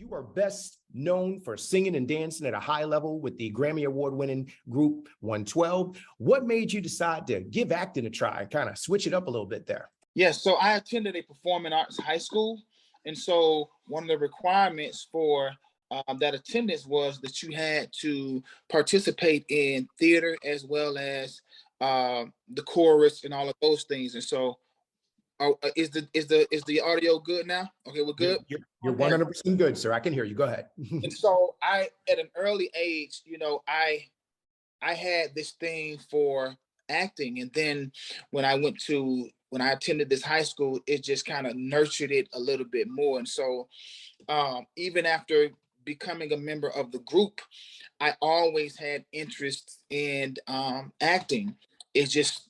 You are best known for singing and dancing at a high level with the Grammy Award-winning group 112. What made you decide to give acting a try and kind of switch it up a little bit there? Yes, so I attended a performing arts high school, and so one of the requirements for that attendance was that you had to participate in theater as well as the chorus and all of those things. And so, is the audio good now? Okay, we're good. You're Okay. 100% good, sir. I can hear you. Go ahead. And so, I at an early age, I had this thing for acting, and then when I attended this high school, it just kind of nurtured it a little bit more. And so, even after becoming a member of the group, I always had interest in acting. It's just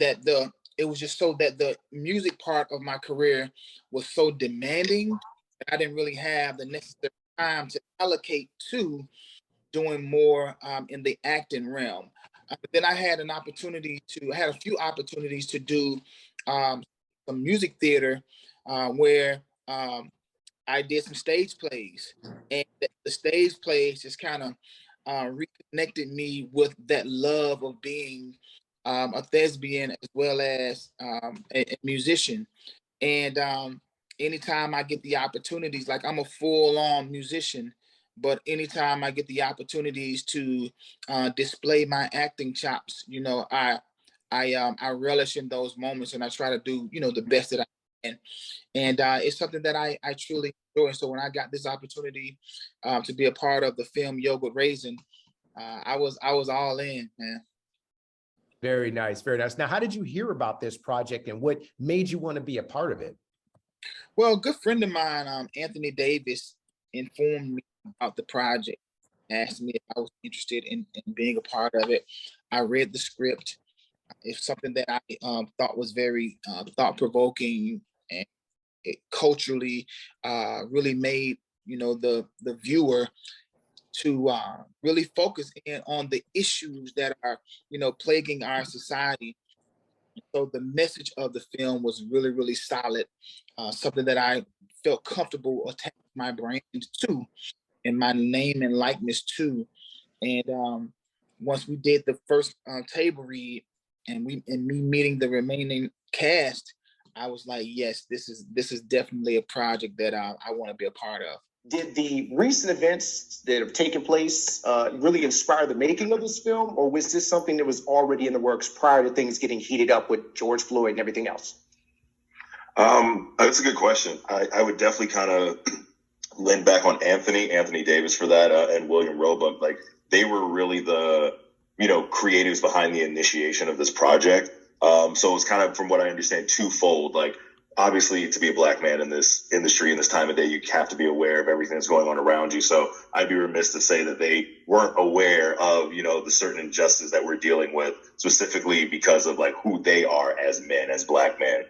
that the it was just so that the music part of my career was so demanding that I didn't really have the necessary time to allocate to doing more in the acting realm. But then I had I had a few opportunities to do some music theater where I did some stage plays, and the stage plays just kind of reconnected me with that love of being a thespian as well as a musician. And anytime I get the opportunities, like I'm a full-on musician, but anytime I get the opportunities to display my acting chops, I relish in those moments, and I try to do the best that I can. And it's something that I truly enjoy. So when I got this opportunity to be a part of the film Yoga with Raisin, I was all in, man. Very nice. Very nice. Now, how did you hear about this project and what made you want to be a part of it? Well, a good friend of mine, Anthony Davis, informed me about the project, asked me if I was interested in being a part of it. I read the script. It's something that I thought was very thought provoking, and it culturally really made the viewer to really focus in on the issues that are plaguing our society. So the message of the film was really, really solid, something that I felt comfortable attaching my brand to and my name and likeness to. And once we did the first table read and me meeting the remaining cast, I was like, yes, this is definitely a project that I want to be a part of. Did the recent events that have taken place really inspire the making of this film, or was this something that was already in the works prior to things getting heated up with George Floyd and everything else? That's a good question. I would definitely kind of lean back on Anthony Davis for that, and William Roebuck. Like, they were really the creatives behind the initiation of this project. So it's kind of, from what I understand, twofold. Like, obviously, to be a Black man in this industry in this time of day, you have to be aware of everything that's going on around you. So I'd be remiss to say that they weren't aware of, the certain injustices that we're dealing with, specifically because of like who they are as men, as Black men.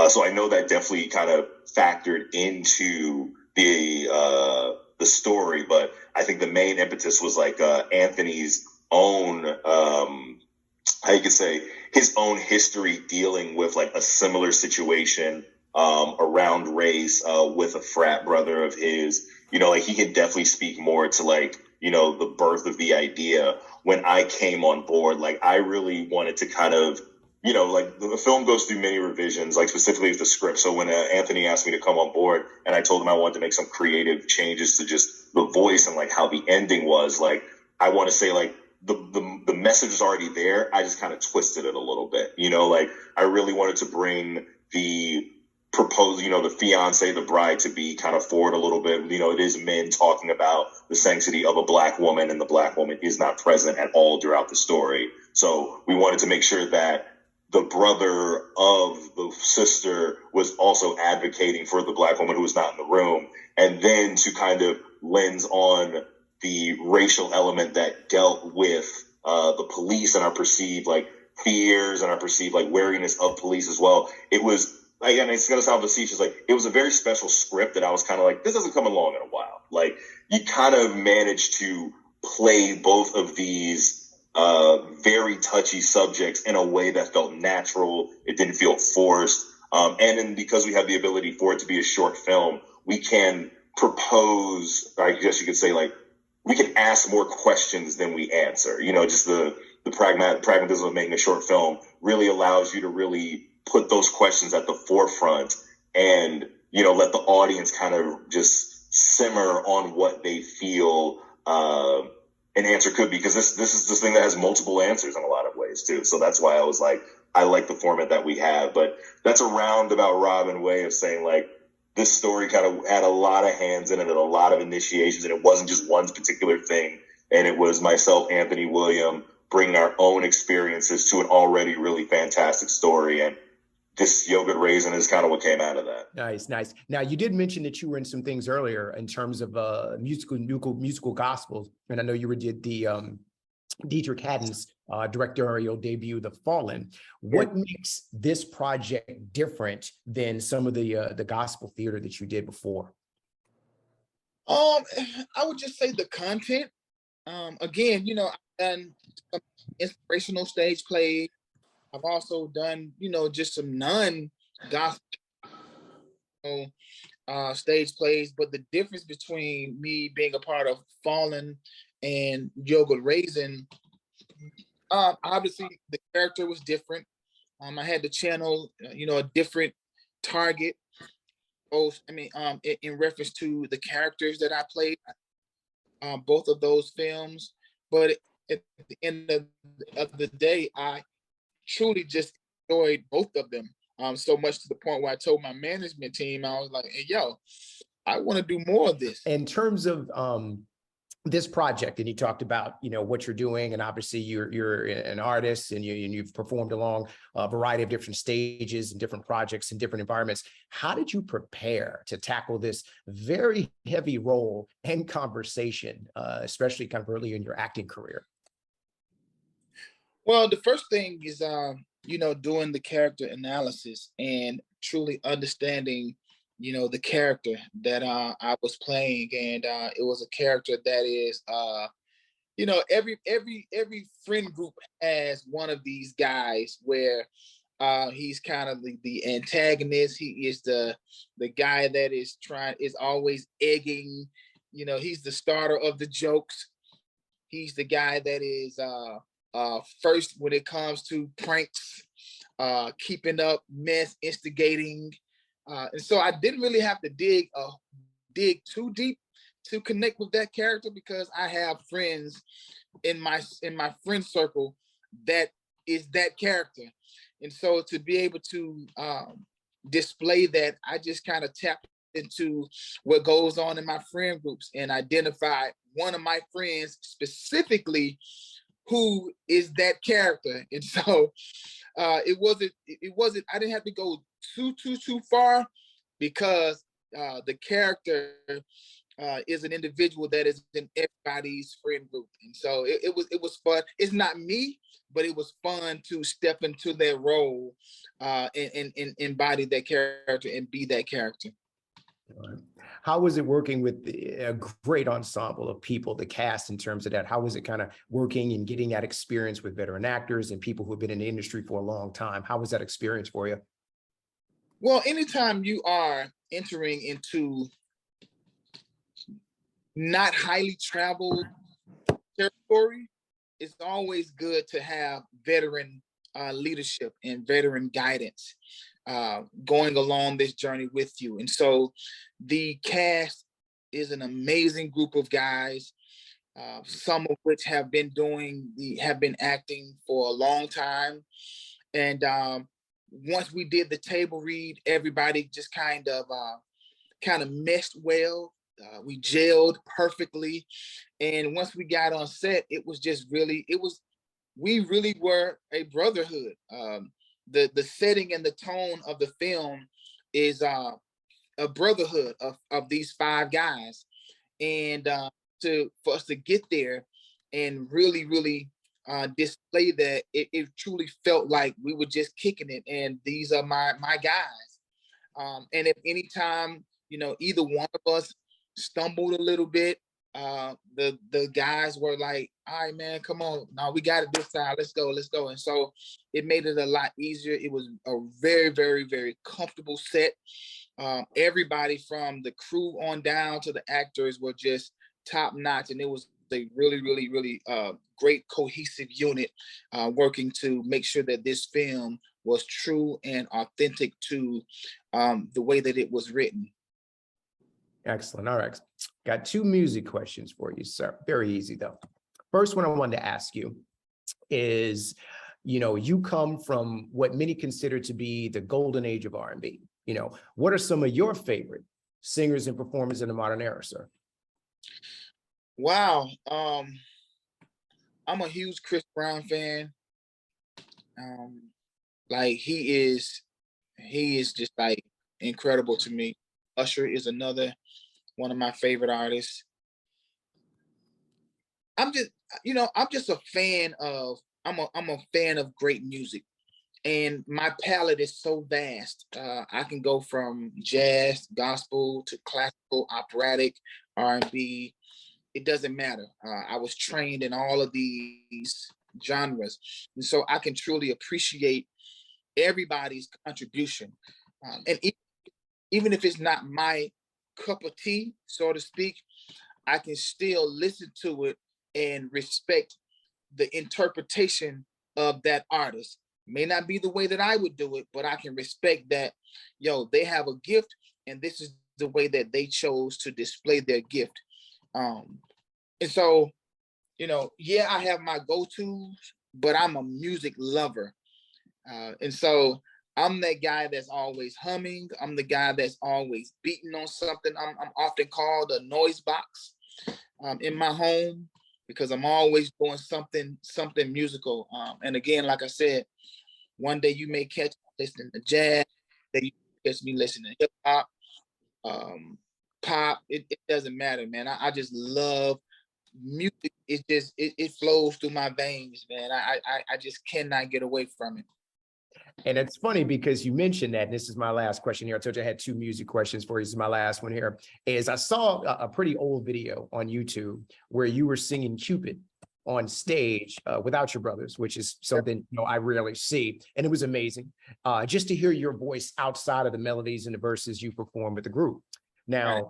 So I know that definitely kind of factored into the story, but I think the main impetus was like Anthony's own, how you could say, his own history dealing with like a similar situation around race with a frat brother of his. Like, he could definitely speak more to like, the birth of the idea. When I came on board, like, I really wanted to kind of, like, the film goes through many revisions, like specifically with the script. So when Anthony asked me to come on board and I told him I wanted to make some creative changes to just the voice and like how the ending was, like, I want to say like, the message is already there. I just kind of twisted it a little bit, like, I really wanted to bring the proposed, the fiance, the bride, to be kind of forward a little bit. It is men talking about the sanctity of a Black woman, and the Black woman is not present at all throughout the story. So we wanted to make sure that the brother of the sister was also advocating for the Black woman who was not in the room, and then to kind of lens on the racial element that dealt with the police and our perceived like fears and our perceived like wariness of police as well. It was like, and it's gonna sound facetious, like, it was a very special script that I was kind of like, this doesn't come along in a while. Like, you kind of managed to play both of these very touchy subjects in a way that felt natural. It didn't feel forced. And then because we have the ability for it to be a short film, we can propose, I guess you could say, like, we can ask more questions than we answer. You know, just the pragmatism of making a short film really allows you to really put those questions at the forefront and, you know, let the audience kind of just simmer on what they feel an answer could be, because this is this thing that has multiple answers in a lot of ways too. So that's why I was like, I like the format that we have. But that's a roundabout Robin way of saying, like, this story kind of had a lot of hands in it and a lot of initiations, and it wasn't just one particular thing. And it was myself, Anthony, William, bringing our own experiences to an already really fantastic story. And this Yogurt Raisin is kind of what came out of that. Nice, nice. Now, you did mention that you were in some things earlier in terms of musical gospels, and I know you did the Dietrich Haddon's directorial debut, The Fallen. What makes this project different than some of the gospel theater that you did before? I would just say the content. Again, you know, I've done some inspirational stage plays. I've also done, you know, just some non-gospel stage plays. But the difference between me being a part of Fallen and Yogurt Raisin, obviously the character was different. I had to channel, you know, a different target. In reference to the characters that I played, both of those films. But at the end of the day, I truly just enjoyed both of them. So much to the point where I told my management team, I was like, hey, yo, I want to do more of this. In terms of this project, and you talked about, you know, what you're doing, and obviously you're an artist, and you've performed along a variety of different stages and different projects and different environments. How did you prepare to tackle this very heavy role and conversation, especially kind of early in your acting career? Well, the first thing is, you know, doing the character analysis and truly understanding, you know, the character that I was playing. And it was a character that is, you know, every friend group has one of these guys where he's kind of the antagonist. He is the guy that is always egging. You know, he's the starter of the jokes. He's the guy that is first when it comes to pranks, keeping up mess, instigating. And so I didn't really have to dig too deep to connect with that character, because I have friends in my friend circle that is that character. And so to be able to display that, I just kind of tapped into what goes on in my friend groups and identify one of my friends specifically who is that character. And so it wasn't I didn't have to go too far, because the character is an individual that is in everybody's friend group. And so it was fun. It's not me, but it was fun to step into that role and embody that character and be that character. How was it working with a great ensemble of people, the cast, in terms of that? How was it kind of working and getting that experience with veteran actors and people who have been in the industry for a long time? How was that experience for you? Well, anytime you are entering into not highly traveled territory, it's always good to have veteran leadership and veteran guidance going along this journey with you. And so the cast is an amazing group of guys, some of which have been acting for a long time. And once we did the table read, everybody just kind of meshed well. We gelled perfectly. And once we got on set, we really were a brotherhood. The setting and the tone of the film is a brotherhood of these five guys. And for us to get there and really display that, it truly felt like we were just kicking it. And these are my guys. And if anytime, you know, either one of us stumbled a little bit, the guys were like, all right, man, come on. No, we got it this time. Let's go. And so it made it a lot easier. It was a very, very, very comfortable set. Everybody from the crew on down to the actors were just top notch, and it was a really great cohesive unit working to make sure that this film was true and authentic to the way that it was written. Excellent. All right. Got two music questions for you, sir. Very easy, though. First one I wanted to ask you is, you come from what many consider to be the golden age of R&B. What are some of your favorite singers and performers in the modern era, sir? Wow. I'm a huge Chris Brown fan. Like he is just like incredible to me. Usher is another one of my favorite artists. I'm just a fan of I'm a fan of great music, and my palette is so vast. I can go from jazz, gospel to classical, operatic, R&B. It doesn't matter. I was trained in all of these genres, and so I can truly appreciate everybody's contribution. And even if it's not my cup of tea, so to speak, I can still listen to it and respect the interpretation of that artist. May not be the way that I would do it, but I can respect that, they have a gift, and this is the way that they chose to display their gift. And so, yeah, I have my go-tos, but I'm a music lover. And so I'm that guy that's always humming. I'm the guy that's always beating on something. I'm often called a noise box in my home because I'm always doing something musical. And again, like I said, one day you may catch me listening to jazz, then you catch me listening to hip hop, pop. It doesn't matter, man. I just love music. It flows through my veins, man. I just cannot get away from it. And it's funny because you mentioned that, and this is my last question here. I told you I had two music questions for you. This is my last one here. Is I saw a pretty old video on YouTube where you were singing Cupid on stage without your brothers, which is something I rarely see. And it was amazing just to hear your voice outside of the melodies and the verses you perform with the group. Now, right.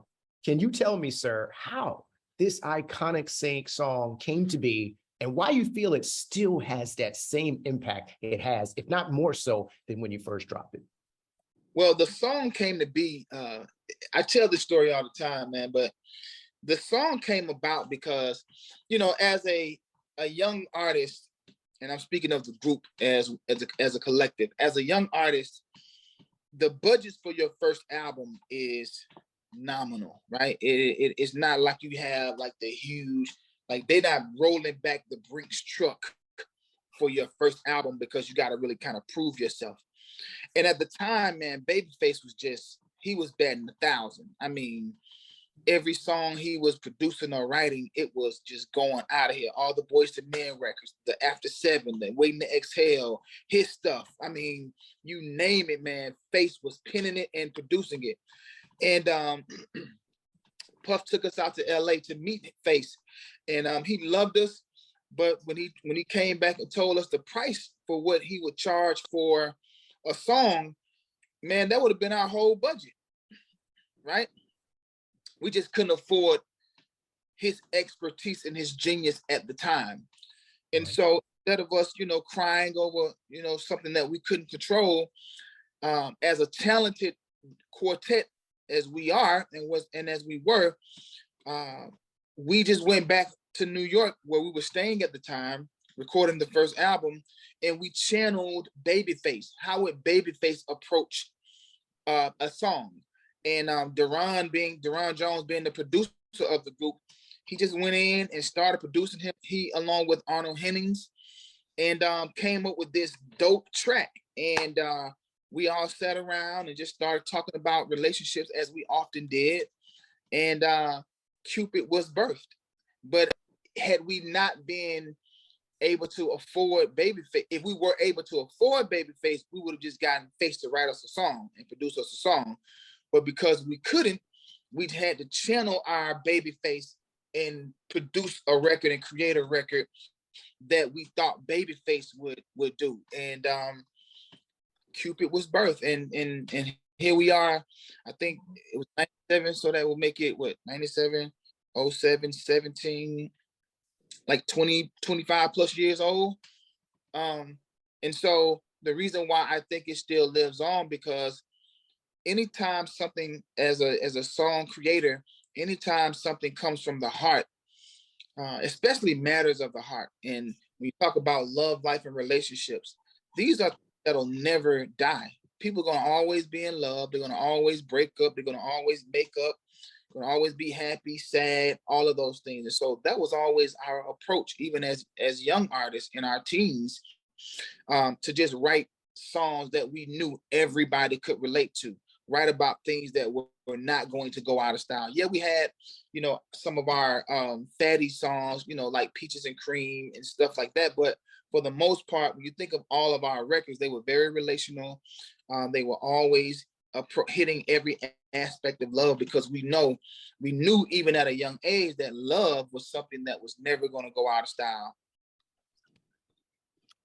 Can you tell me, sir, how this iconic song came to be and why you feel it still has that same impact it has, if not more so than when you first dropped it? Well, the song came to be, I tell this story all the time, man, but the song came about because, as a young artist, and I'm speaking of the group as a collective, as a young artist, the budgets for your first album is nominal, right? It's not like you have like the huge, like they're not rolling back the Brinks truck for your first album because you got to really kind of prove yourself. And at the time, man, Babyface he was batting 1,000. I mean, every song he was producing or writing, it was just going out of here. All the Boys to Men records, the After Seven, the Waiting to Exhale, his stuff. I mean, you name it, man. Face was penning it and producing it. And Puff took us out to LA to meet Face, and he loved us. But when he came back and told us the price for what he would charge for a song, man, that would have been our whole budget, right? We just couldn't afford his expertise and his genius at the time. And so instead of us, crying over, something that we couldn't control, as a talented quartet as we are and as we were, we just went back to New York where we were staying at the time, recording the first album, and we channeled Babyface. How would Babyface approach a song? And Deron Jones being the producer of the group, he just went in and started producing him. He, along with Arnold Hennings, and came up with this dope track. And we all sat around and just started talking about relationships as we often did. And Cupid was birthed. But had we not been able to afford Babyface, if we were able to afford Babyface, we would have just gotten Face to write us a song and produce us a song. But because we couldn't, we had to channel our Babyface and produce a record and create a record that we thought Babyface would do. And Cupid was birthed, and here we are. I think it was 97, so that will make it what, 97, 07, 17, like 20, 25 plus years old. And so the reason why I think it still lives on, because anytime something, as a song creator, anytime something comes from the heart, especially matters of the heart, and we talk about love, life, and relationships, these are that'll never die. People are gonna always be in love. They're gonna always break up. They're gonna always make up. Gonna always be happy, sad, all of those things. And so that was always our approach, even as young artists in our teens, to just write songs that we knew everybody could relate to, write about things that were not going to go out of style. Yeah, we had, some of our fatty songs, like Peaches and Cream and stuff like that. But for the most part, when you think of all of our records, they were very relational. They were always hitting every aspect of love, because we knew even at a young age that love was something that was never going to go out of style.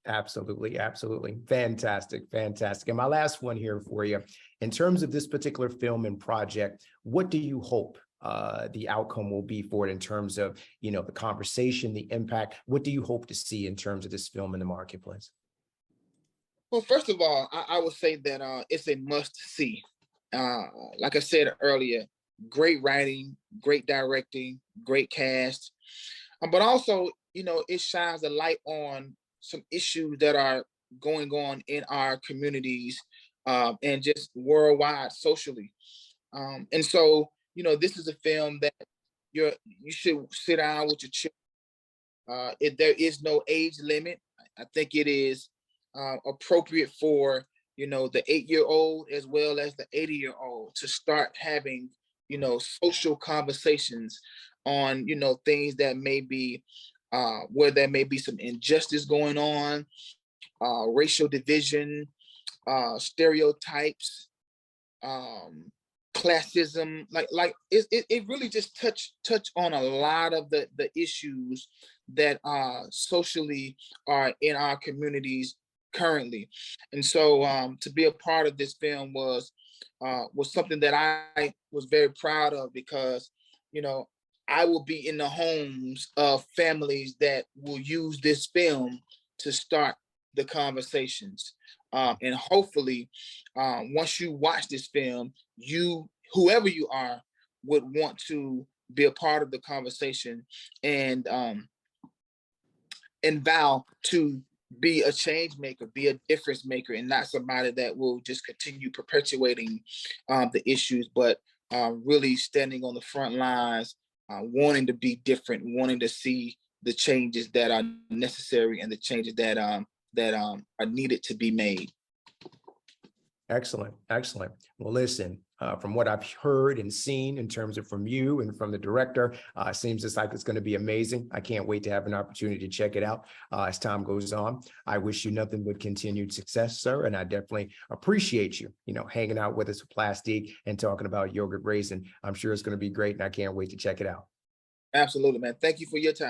Absolutely, absolutely. Fantastic, fantastic. And my last one here for you, in terms of this particular film and project, what do you hope the outcome will be for it in terms of, the conversation, the impact? What do you hope to see in terms of this film in the marketplace? Well, first of all, I would say that it's a must see. Like I said earlier, great writing, great directing, great cast, but also, it shines a light on some issues that are going on in our communities, and just worldwide socially. And so, this is a film that you should sit down with your children. There is no age limit. I think it is appropriate for, the 8-year-old as well as the 80-year-old to start having, social conversations on, things that may be where there may be some injustice going on, racial division, stereotypes, classism. It really just touch on a lot of the issues that socially are in our communities currently. And so to be a part of this film was something that I was very proud of, because I will be in the homes of families that will use this film to start the conversations. And hopefully, once you watch this film, whoever you are, would want to be a part of the conversation, and vow to be a change maker, be a difference maker, and not somebody that will just continue perpetuating the issues, but really standing on the front lines, wanting to be different, wanting to see the changes that are necessary and the changes that are needed to be made. Excellent, excellent. Well, listen, from what I've heard and seen in terms of from you and from the director, seems just like it's going to be amazing. I can't wait to have an opportunity to check it out as time goes on. I wish you nothing but continued success, sir. And I definitely appreciate you, hanging out with us with Plastique and talking about yogurt raisin. I'm sure it's going to be great, and I can't wait to check it out. Absolutely, man. Thank you for your time.